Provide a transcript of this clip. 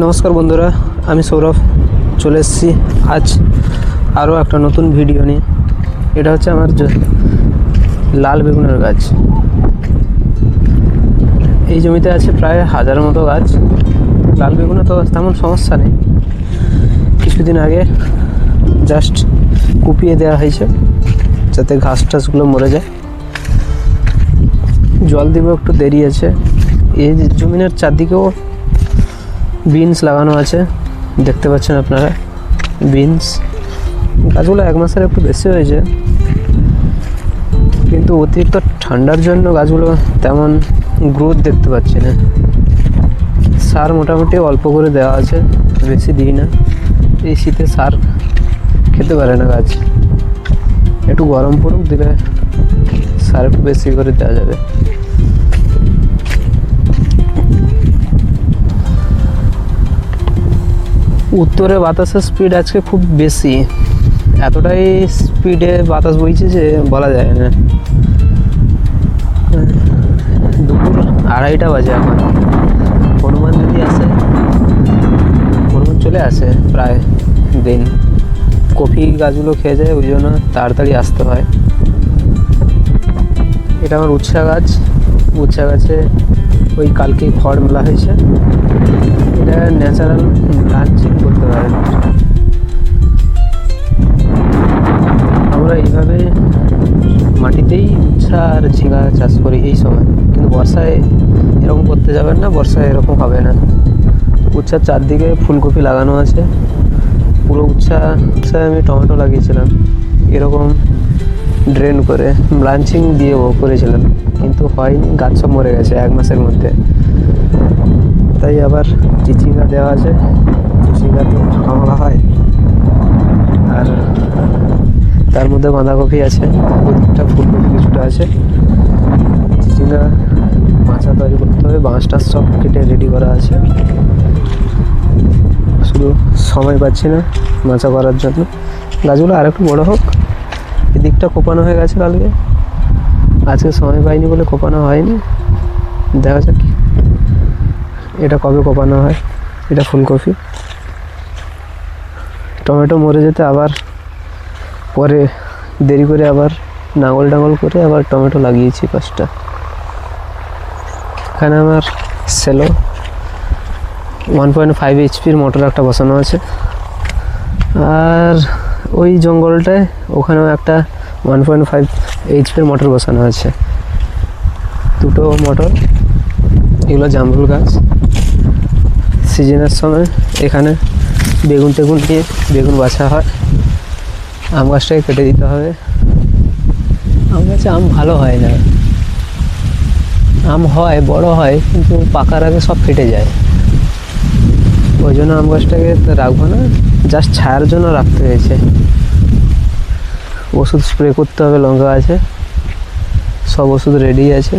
নমস্কার বন্ধুরা, আমি সৌরভ চলে এসেছি আজ আরও একটা নতুন ভিডিও নিয়ে। এটা হচ্ছে আমার লাল বেগুনের গাছ। এই জমিতে আছে প্রায় 1000 মতো গাছ। লাল বেগুনে তো তেমন সমস্যা নেই, কিছুদিন আগে জাস্ট কুপিয়ে দেওয়া হয়েছে যাতে ঘাস টাসগুলো মরে যায়। জল দিব একটু দেরি আছে। এই জমিনের চারদিকেও বিনস লাগানো আছে, দেখতে পাচ্ছেন আপনারা বিনস। গাছগুলো 1 মাসের একটু বেশি হয়েছে, কিন্তু অতিরিক্ত ঠান্ডার জন্য গাছগুলো তেমন গ্রোথ দেখতে পাচ্ছি না। সার মোটামুটি অল্প করে দেওয়া আছে, বেশি দিই না। এই শীতে সার খেতে পারে না গাছ, একটু গরম পড়ুক দিলে সার একটু বেশি করে দেওয়া যাবে। উত্তরে বাতাসের স্পিড আজকে খুব বেশি, এতটাই স্পিডে বাতাস বইছে যে বলা যায় না। দুপুর 2:30 বাজে এখন। হনুমান যদি আসে, হনুমান চলে আসে প্রায় দিন। কফি গাছগুলো খেয়ে যায়, ওই জন্য তাড়াতাড়ি আসতে হয়। এটা আমার উচ্ছা গাছ। উচ্ছা গাছে ওই কালকেই খড় মেলা হয়েছে। এটা ন্যাচারাল ব্রাঞ্চিং করতে পারেন। আমরা এইভাবে মাটিতেই উচ্ছা আর ঝিঙা চাষ করি এই সময়, কিন্তু বর্ষায় এরকম করতে যাবেন না, বর্ষায় এরকম হবে না। উচ্ছার চারদিকে ফুলকপি লাগানো আছে। পুরো উচ্ছায় আমি টমেটো লাগিয়েছিলাম এরকম ড্রেন করে, ব্রাঞ্চিং দিয়ে করেছিলাম, কিন্তু হয়নি। গাছ সব মরে গেছে 1 মাসের মধ্যে। তাই আবার চিচিঙ্গা দেওয়া আছে। চিচিঙ্গা তো ফাঁকা হয়, আর তার মধ্যে বাঁধাকপি আছে, ওদিকটা ফুলকপি কিছুটা আছে। চিচিঙ্গা মাচা তৈরি করতে হবে, বাঁশটা সব কেটে রেডি করা আছে, শুধু সময় পাচ্ছি না মাচা করার জন্য। গাছগুলো আর একটু বড়ো হোক। এদিকটা কোপানো হয়ে গেছে কালকে, আজকে সময় পাইনি বলে কোপানো হয়নি। দেখা যাক এটা কবে কোপানো হয়। এটা ফুলকপি। টমেটো মরে যেতে আবার পরে দেরি করে আবার নাঙল করে আবার টমেটো লাগিয়েছি 5টা। এখানে আমার সেলো 1.5 HP মোটর একটা বসানো আছে, আর ওই জঙ্গলটায় ওখানেও একটা 1.5 HP মোটর বসানো আছে। 2টো মোটর। এগুলো জামরুল গাছ। সিজনের সময় এখানে বেগুন নিয়ে বেগুন বাছা হয়। আম গাছটাকে কেটে দিতে হবে। আম গাছে আম ভালো হয় না, আম হয় বড় হয় কিন্তু পাকার আগে সব ফেটে যায়। ওই জন্য আম গাছটাকে রাখবো না, জাস্ট ছায়ার জন্য রাখতে হয়েছে। ওষুধ স্প্রে করতে হবে লঙ্কা গাছে, সব ওষুধ রেডি আছে।